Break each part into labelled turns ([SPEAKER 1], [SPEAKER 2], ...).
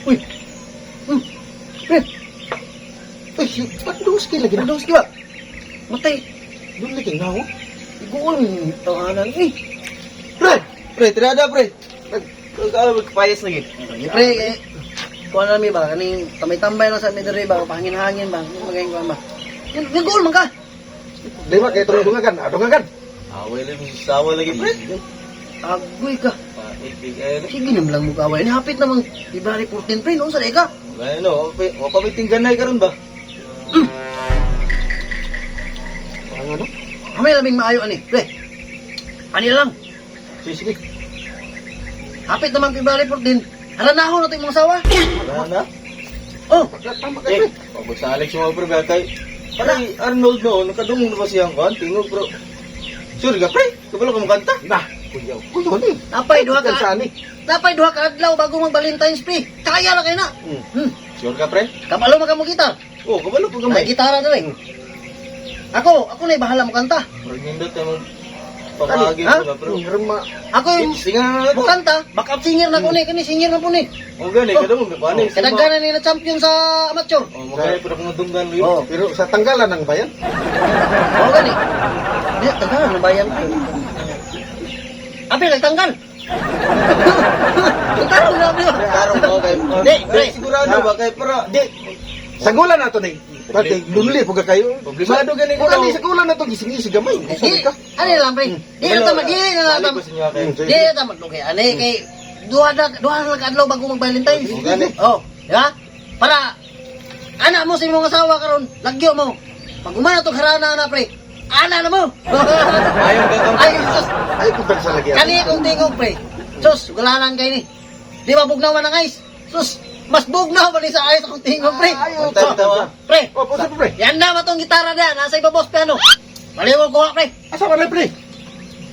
[SPEAKER 1] Uy. Pre. Uy, si Pandoski lagi. Pandoski ba? Matay. Doon lagi na ako. Iguol mo tawanan.
[SPEAKER 2] Pre, tirada pre. Nagpayas lagi.
[SPEAKER 1] Pre, kuha na namin ba? Kaning tambay-tambay lang sa midari ba? Pahangin-hangin ba? Magayin ko ba? Nag-goal man ka!
[SPEAKER 3] Di ba kayo tulong dungagan? Dungagan!
[SPEAKER 2] Away lang yung sawa lagi pre.
[SPEAKER 1] Agoy ka.
[SPEAKER 2] Paipig eh.
[SPEAKER 1] Sige naman lang mo kaway. Hapit naman. February 14 pre, noon sa ka.
[SPEAKER 2] Ano, mapamiting ganay karon ba?
[SPEAKER 3] Ang ano?
[SPEAKER 1] Kamay laming maayo ani. Pre, ani lang.
[SPEAKER 3] Sige.
[SPEAKER 1] Hapit naman February 14. Haranahon natin mga sawa.
[SPEAKER 2] Wala na.
[SPEAKER 1] Oh,
[SPEAKER 3] Tama kayo.
[SPEAKER 2] Pabot sa Alex yung mga pre gatay. Parang Arnold noon, nakadungong na ba siyang kan? Tingog bro. Sure ka pre? Kabalo ka makanta?
[SPEAKER 3] Nah, kuyaw. Kuyaw ni.
[SPEAKER 1] napay duha ka.
[SPEAKER 3] Sani.
[SPEAKER 1] Napay duha ka adlaw bago mag Valentine's pre. Kaya na kayo na.
[SPEAKER 2] Sure ka pre?
[SPEAKER 1] Kabalo man ka mo gitar.
[SPEAKER 2] Oh, kabalo ko
[SPEAKER 1] May
[SPEAKER 2] gamay.
[SPEAKER 1] gitara na rin. Ako na bahala mo kanta.
[SPEAKER 2] Parang nindot naman. Pamahagi
[SPEAKER 1] Ha?
[SPEAKER 2] ko na bro.
[SPEAKER 3] Rema.
[SPEAKER 1] Ako yung
[SPEAKER 2] Singa na na to.
[SPEAKER 1] kanta, backup singer na ko ni, kani singer na po ni.
[SPEAKER 2] O gani, kada mo gani.
[SPEAKER 1] Kadagdanan ni na champion sa amateur.
[SPEAKER 2] Oh, magani pero kung dunggan mo yun.
[SPEAKER 1] Oh,
[SPEAKER 3] Pero sa tanggalan ng bayan.
[SPEAKER 1] oo gani. Di tanggal ng bayan ko. Abi nagtanggal. Tanggal na abi.
[SPEAKER 2] Karong mo kay.
[SPEAKER 1] Di, pre.
[SPEAKER 2] Sigurado ba kay para di.
[SPEAKER 3] Sagulan na to ni. Pati lunli po ka kayo.
[SPEAKER 2] Problemado gani ko.
[SPEAKER 3] Kung sagulan na to gising-gising gamay. Sorry ka.
[SPEAKER 1] Ano lang pre? Di na tama, di na
[SPEAKER 2] Sali
[SPEAKER 1] tama.
[SPEAKER 2] ko sa inyo kay.
[SPEAKER 1] Di na tama lugay. Ani kay duha na kadlaw bago mag Valentine's.
[SPEAKER 2] Oo, gani.
[SPEAKER 1] Oh, di ba? Para anak mo sa imong asawa karon, lagyo mo. Pag umana to harana na pre. Ana na mo.
[SPEAKER 2] Ayaw gagang.
[SPEAKER 1] Ay, sus.
[SPEAKER 3] Ay, kung sa lagi.
[SPEAKER 1] Kani kong tingog pre. Sus, gulanan kay ni. Di ba bugnawan ng ice? Sus, mas bugnaw pa ni sa ice akong tingog pre.
[SPEAKER 2] Ang tawa.
[SPEAKER 1] Pre,
[SPEAKER 3] Oh, puso po, pre.
[SPEAKER 1] yan na matong gitara diyan, nasa ibabos piano. Maliwag ko pre.
[SPEAKER 3] Asa ka na, pre?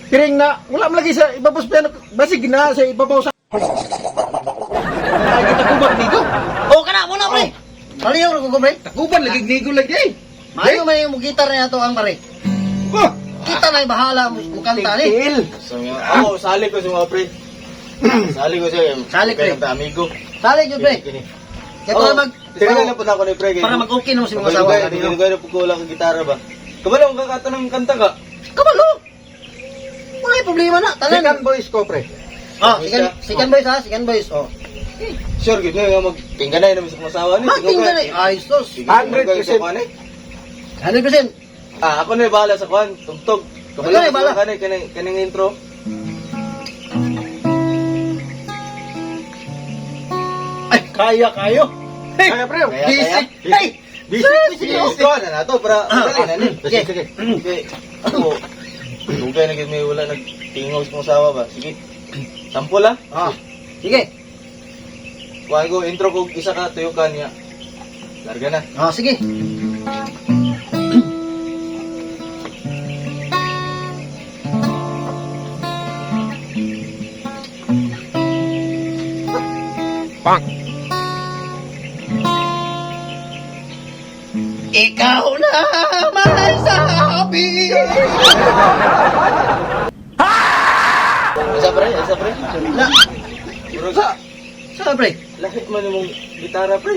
[SPEAKER 3] Piring na, wala mo lagi sa ibabaw sa piano. Basig na sa ibabaw sa... Ay, kita kubag nigo.
[SPEAKER 1] O kana muna pre. Maliwag ko pre.
[SPEAKER 3] Takuban, lagi nigo lagi.
[SPEAKER 1] Mayo man yung gitar na to ang pare.
[SPEAKER 3] Oh,
[SPEAKER 1] Kita na bahala mo kanta ni.
[SPEAKER 3] tigil.
[SPEAKER 2] So, ako sali ko sa mga pre. Sali ko sa
[SPEAKER 1] Sali, pre.
[SPEAKER 2] Kaya amigo.
[SPEAKER 1] Sali jud pre.
[SPEAKER 2] Kini.
[SPEAKER 1] Kaya para mag
[SPEAKER 2] Tingnan na po na ako ni pre.
[SPEAKER 1] para mag-okay no si mga asawa.
[SPEAKER 2] Tingnan ko po ko lang ang gitara ba. Kabalo ang kakata ng kanta ka.
[SPEAKER 1] Kabalo. Wala yung problema na.
[SPEAKER 3] Second
[SPEAKER 1] Tanan.
[SPEAKER 3] voice ko, pre.
[SPEAKER 1] Oh, second boys ha, second boys. Oh.
[SPEAKER 2] Sure gid nga magtinggan na naman sa kumasawa ni.
[SPEAKER 1] Matinggan na. Ay, sus.
[SPEAKER 3] 100%.
[SPEAKER 1] 100%.
[SPEAKER 2] Ah, ako na yung bahala sa kwan. Tugtog.
[SPEAKER 1] Ikaw na yung bahala.
[SPEAKER 2] Kaning intro.
[SPEAKER 1] Ay, kaya kayo.
[SPEAKER 3] Kaya, pre.
[SPEAKER 2] Kaya,
[SPEAKER 1] Basic.
[SPEAKER 2] kaya.
[SPEAKER 1] Hey.
[SPEAKER 3] Bisik, bisik.
[SPEAKER 2] Ito na na to para madali na ni.
[SPEAKER 3] Sige, sige.
[SPEAKER 2] Okay. Ako. Dugay na gid may wala nagtingaw sa kumasawa ba. Sige. Sampol ah.
[SPEAKER 1] Ah. Sige.
[SPEAKER 2] Kuha ko intro ko isa ka tuyo ka niya. Larga na.
[SPEAKER 1] Ah, sige. Ikaw na may sabi.
[SPEAKER 2] Isa pre, isa pre.
[SPEAKER 1] Na,
[SPEAKER 2] Pero sa
[SPEAKER 1] saan pre?
[SPEAKER 2] lahi man mong gitara pre.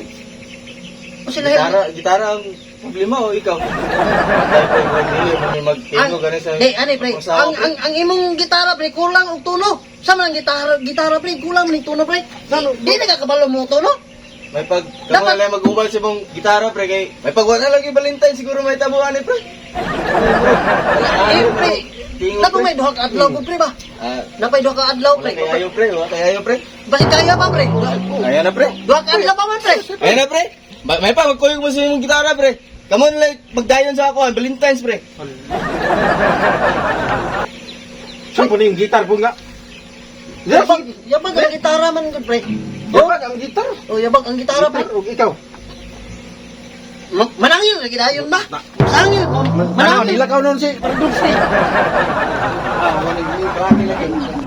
[SPEAKER 1] O sila yan?
[SPEAKER 2] Gitara ang problema o ikaw? Dahil pre, dili mo may magtingo ganun sa...
[SPEAKER 1] Ani pre,
[SPEAKER 2] kumasawa, pre.
[SPEAKER 1] ang imong gitara pre kulang og tono. Sa man ang gitara pre kulang man ang tono pre. Di na kakabalo mo tono.
[SPEAKER 2] May pag...
[SPEAKER 1] Dapat-
[SPEAKER 2] Kamu na mag-ubal sa mong gitara pre kay... May pagwa na lagi Valentine siguro may tabuhan eh pre.
[SPEAKER 1] Eh pre,
[SPEAKER 2] Tingo
[SPEAKER 1] dapat
[SPEAKER 2] pre.
[SPEAKER 1] may duha ka adlaw ko pre ba?
[SPEAKER 2] Ah,
[SPEAKER 1] Napay duha ka adlaw
[SPEAKER 2] wala
[SPEAKER 1] pre.
[SPEAKER 2] kay ayo pre, wala kay ayo pre.
[SPEAKER 1] Basi kaya pa pre.
[SPEAKER 2] Ayan na pre.
[SPEAKER 1] Duha ka adlaw pa man pre.
[SPEAKER 2] Ayan na pre. May pa magkuyog mo sa imong gitara pre. Kamu na like magdayon sa ako, Valentine's pre.
[SPEAKER 3] Saan po na yung gitar po nga?
[SPEAKER 1] Yabag ang gitara man gud pre.
[SPEAKER 3] Yabag ang gitar.
[SPEAKER 1] O yabag ang gitara pre.
[SPEAKER 3] Gitar, o ikaw.
[SPEAKER 1] Manangil lagi dayon ba? Sangil mo.
[SPEAKER 3] Manang,
[SPEAKER 1] Manangil.
[SPEAKER 3] nilakaw nun si Pardulski. Ah, wala yung lagi.